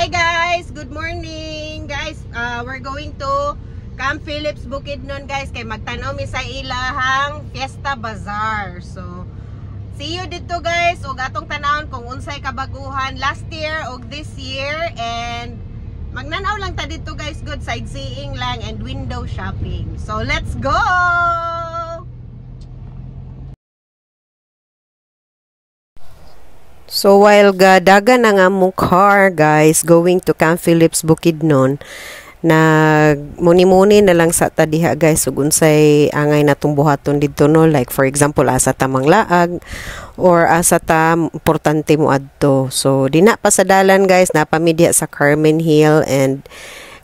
Hi guys, good morning guys. We're going to Camp Philips Bukidnon guys, kay magtanaw mi sa ilahang Fiesta Bazaar. So see you dito guys, ug atong tanawon kung unsay kabaguhan last year ug this year, and magnanaw lang ta dito guys, good sightseeing lang and window shopping. So let's go. So while gadaga na nga mong car guys going to Camp Philips Bukidnon, muni-muni na lang sa tadiha guys ug unsay angay natong buhaton didto no, like for example asa ta manglaag or asa ta importante mo adto. So dina pa sa dalan guys, napamidya sa Carmen Hill, and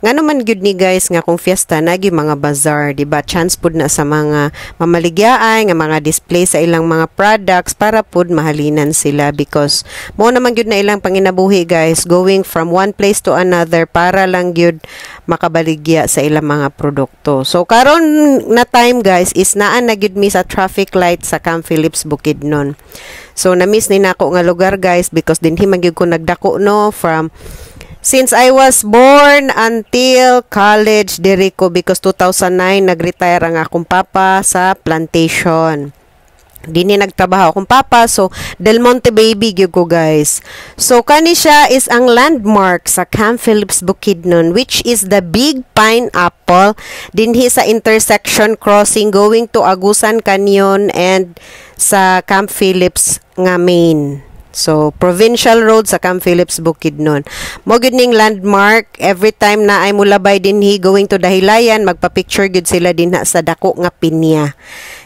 nga naman gyud ni guys nga kung fiesta nagi mga bazaar, di ba? Chance pud na sa mga mamaligyaay nga mga display sa ilang mga products para pud mahalinan sila, because mo naman gyud na ilang panginabuhi guys, going from one place to another para lang gyud makabaligya sa ilang mga produkto. So karon na time guys is naan na gyud mi sa traffic light sa Camp Philips Bukidnon. So na-miss ni nako nga lugar guys, because dinhi man gyud ko nagdako no, from since I was born until college diri ko, because 2009 nag-retire ang akong papa sa plantation. Dini nagtrabaho akong papa, so Del Monte baby gyud ko guys. So kani siya is ang landmark sa Camp Philips Bukidnon, which is the Big Pineapple dinhi sa intersection crossing going to Agusan Canyon and sa Camp Philips nga main. So, provincial road sa Camp Philips Bukidnon. Mo gyud ning landmark, every time na ay mulabay dinhi going to Dahilayan, magpa-picture gyud sila dinha sa dako nga pinya.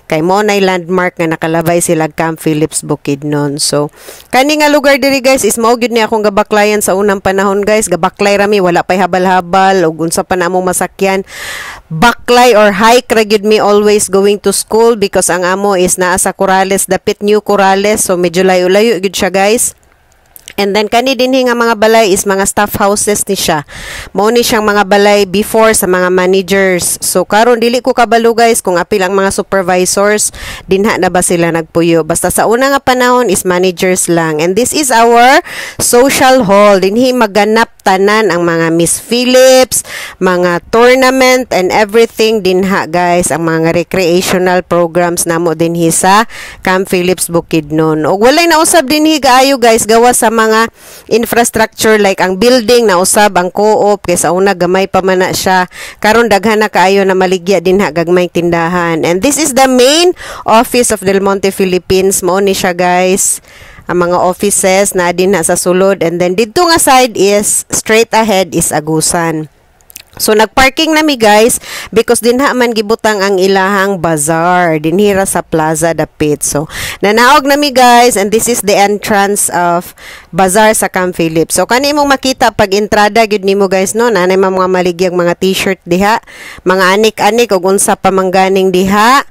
Kay mo nay landmark nga nakalabay sila Camp Philips Bukidnon. So, kani nga lugar diri guys is mao gyud ni akong gabaklayan sa unang panahon guys. Gabaklay rami, wala pay habal-habal ug unsa pa namo masakyan. Baklay or hike ra gyud mi always going to school, because ang amo is naa sa Corrales, dapit New Corrales. So medyo layo-layo gyud siya guys. And then kani dinhi nga mga balay is mga staff houses ni siya. Mao ni siyang mga balay before sa mga managers. So karon dili ko kabalo guys kung apil ang mga supervisors dinha na ba sila nagpuyo. Basta sa una nga panahon is managers lang. And this is our social hall. Dinhi maganap tanan ang mga Miss Philips, mga tournament and everything dinha guys, ang mga recreational programs namo dinhi sa Camp Philips Bukidnon. Og walay na usab dinhi kaayo guys gawa sa mga infrastructure, like ang building na usab ang co-op, kaysa una gamay pa man na siya, karon daghan na kaayo na maligya dinha gagmay tindahan. And this is the main office of Del Monte Philippines. Mao ni siya guys, ang mga offices na dinha sa sulod, and then dito nga side is straight ahead is Agusan. So nagparking nami guys, because dinha man gibutang ang ilahang bazaar dinhira sa Plaza dapit. So nanaog nami guys, and this is the entrance of bazaar sa Camp Philips. So kani imong makita pag entrada gyud nimo guys no, nanay mga maligyang mga t-shirt diha, mga anik-anik ug unsa pa mangganing diha.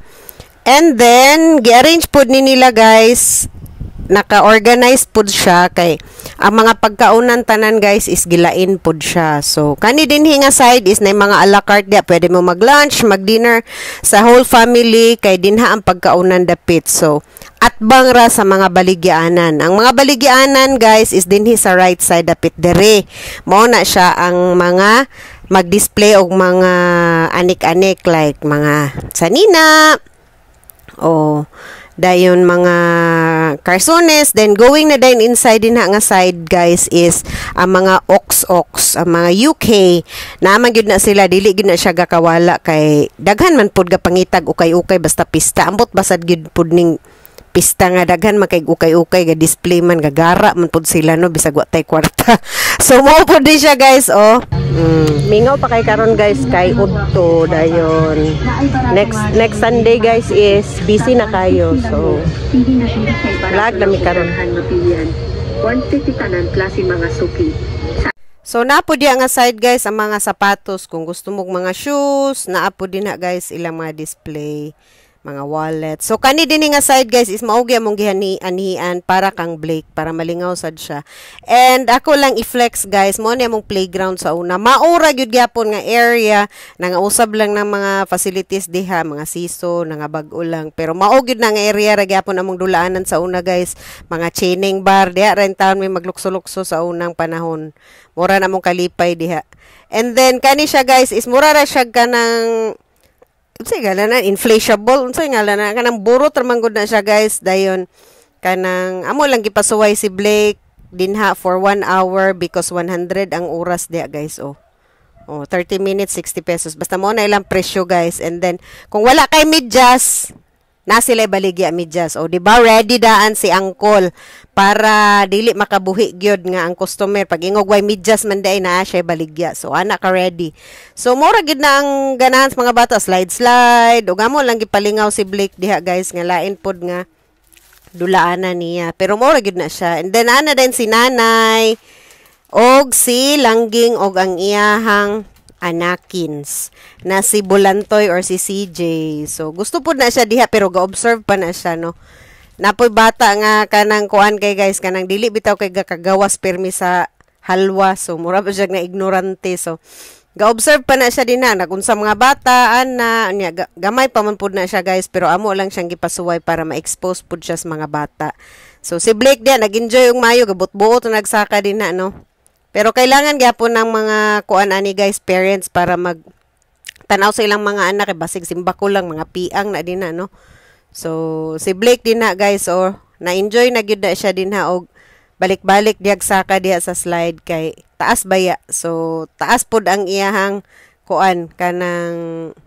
And then gi-arrange pud ni nila guys, naka-organize pud siya, kay ang mga pagkaunan tanan guys is gilain pud siya. So kani dinhi nga side is na mga a la carte dia, pwede mo mag-lunch, mag-dinner sa whole family, kay dinha ang pagkaunan dapit. So atbang ra sa mga baligyaanan. Ang mga baligyaanan guys is dinhi sa right side dapit dere. Mao na siya ang mga mag-display og mga anik-anik, like mga sanina o dayon mga carsones. Then going na din inside din nga side guys is ang mga ox, ang mga UK naman gyud na sila, dili gyud na siya gakawala, kay daghan man pud gapangitag ukay-ukay basta pista, ambot basad gyud pud ning pista nga daghan makay ukay-ukay ga display man, gagara man pud sila no, bisag wa tay kwarta. So mo pud di siya guys oh. Mingaw pa kay karon guys kay udto dayon. Next Sunday guys is busy na kayo. So lag na mi karon. 150 tanan klase mga suki. So naapo diya nga side guys ang mga sapatos, kung gusto mong mga shoes, naapo din na guys ilang mga display. mga wallet. So kani dinhi nga side guys is maugi among gihani-anian para kang Blake para malingaw sad siya. And ako lang i-flex guys, mo ni among playground sa una. Maura gyud gyapon nga area, nangausab lang ng mga facilities diha, mga siso, nga bag-o lang. Pero mao gyud na nga area ra gyapon among dulaanan sa una guys. Mga chaining bar diha rin taon may maglukso-lukso sa unang panahon. Mura na mong kalipay diha. And then kani siya guys is mura ra siya kanang unsay ngalan inflatable, unsay ngalan kanang burot ra man gud na siya guys. Dayon kanang amo lang gipasuway si Blake dinha for 1 hour because 100 ang oras diha guys. Oh 30 minutes 60 pesos basta mo na ilang presyo guys. And then kung wala kay medyas na sila baligya medyas. O, di ba ready daan si Angkol para dili makabuhi gyud nga ang customer pag ingog way medyas man day na siya baligya. So ana ka ready. So mura gid na ang ganahan sa mga bata, slide ug amo lang gipalingaw si Blake diha guys nga lain pod nga dulaanan niya. Pero mura gid na siya. And then ana din si nanay og si Langging og ang iyahang anakins na si Bulantoy or si CJ. So gusto po na siya diha pero ga-observe pa na siya no. Napoy bata nga kanang kuan kay guys kanang dili bitaw kay gakagawas permi sa halwa. So mura pa siya nga ignorante. So ga-observe pa na siya dinha nagunsa mga bata ana nya gamay pa man pud na siya guys pero amo lang siyang gipasuway para ma-expose pud siya sa mga bata. So si Blake diha nag-enjoy og mayo gabot-buot nagsaka dinha no. Pero kailangan gyapon ng mga kuan ani guys parents para mag tanaw sa ilang mga anak kay basig simba ko lang mga piang na din na no. So si Blake din na guys na-enjoy na gyud na siya din ha og balik-balik diag saka diha sa slide kay taas baya. So taas pud ang iyahang kuan kanang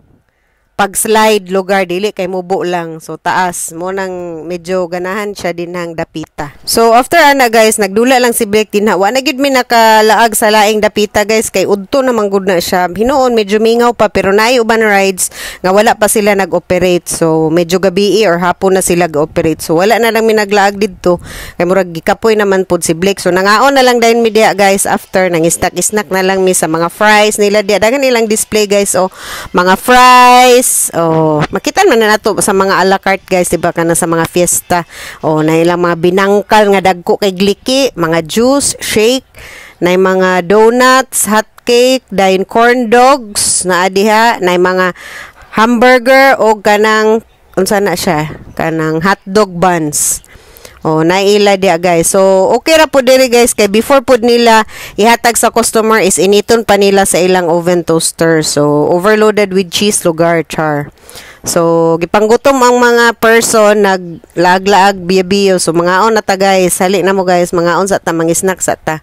pag-slide lugar dili kay mubo lang. So taas mo nang medyo ganahan siya din hang dapita. So after ana guys nagdula lang si Blake din wa na gid mi nakalaag sa laing dapita guys kay udto na manggod na siya. Hinuon medyo mingaw pa pero naay uban rides nga wala pa sila nag-operate. So medyo gabi or hapon na sila ga-operate. So wala na lang mi naglaag didto kay murag gikapoy naman pud si Blake. So nangaon na lang dayon mi diha guys after nang snack na lang mi sa mga fries nila diha. Dagan nilang display guys mga fries. Makita man na nato sa mga a la carte guys, diba kana sa mga fiesta. Na ilang mga binangkal nga dagko kay gliki, mga juice, shake, na mga donuts, hot cake, dayon corn dogs, na adiha, na mga hamburger o kanang unsa na siya, kanang hotdog buns. Naila dia guys. So okay ra po diri guys kay before pud nila ihatag sa customer is initon pa nila sa ilang oven toaster. So overloaded with cheese lugar char. So gipanggutom ang mga person naglaag-laag biya-biyo. So mga na ta guys, sali na mo guys mga sa ta mga snack sa ta.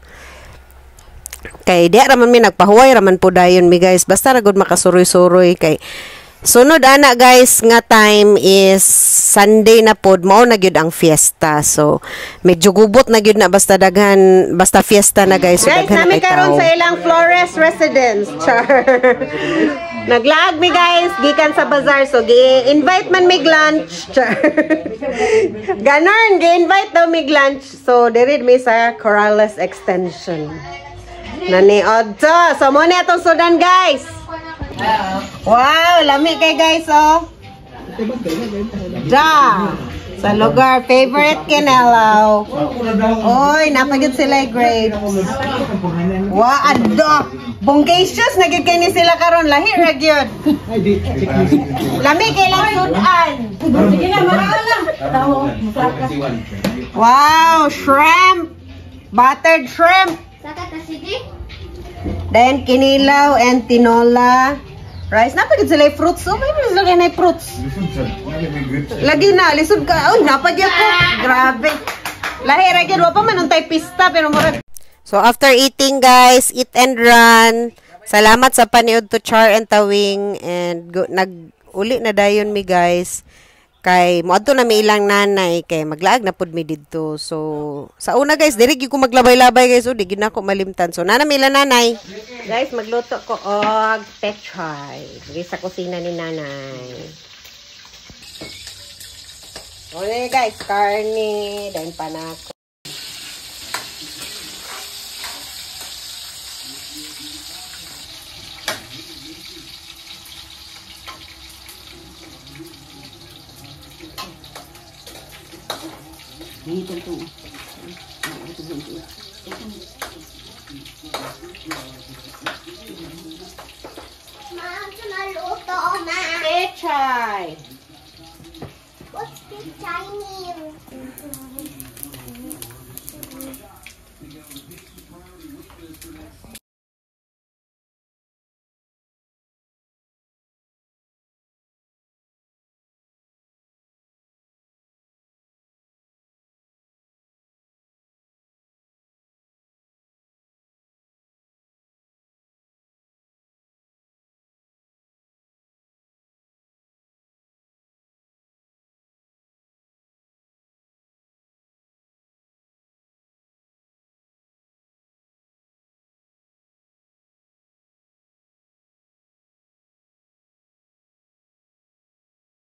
Kay di ra man mi nagpahuway ra man po dayon mi guys. Basta ra gud makasuroy-suroy kay sunod ana guys nga time is Sunday na pod mao na gyud ang fiesta. So medyo gubot na gyud na basta daghan basta fiesta na guys. So guys, nami karon sa ilang Flores residence. Char. Naglaag mi guys gikan sa bazaar so gi-invite man mig lunch. Char. Ganon gi-invite daw mig lunch. So diri mi sa Corrales Extension. Nani odto. So mo ni atong sudan guys. Wow, lami kay guys Da. Sa lugar favorite kinelaw. Oy, napagid sila grapes. Wow, ado. Bonggacious nagid kay ni sila karon lahi ra gyud. Lami kay lang sudan. Sige na, maraw lang. Wow, shrimp. Buttered shrimp. Saka ta sige. Then kinilaw and tinola. Rice napagid sila fruits. May lagay na fruits. Lagi na lisod ka. Napagid ko. Grabe. Lahi ra gyud wa pa man untay pista pero murag. So after eating guys, eat and run. Salamat sa paniud to Char and Tawing and nag-uli na dayon mi guys. Kay moadto na mi ilang nanay kay maglaag na pud mi didto. So sa una guys diri gyud ko maglabay-labay guys di gyud nako malimtan. So nana mi ilang nanay. Guys magluto ko og pechay. Diri sa kusina ni nanay. Okay guys, karne then panako. Gihitan to. Mom, luto, Ma. Pechay. What's this Chinese?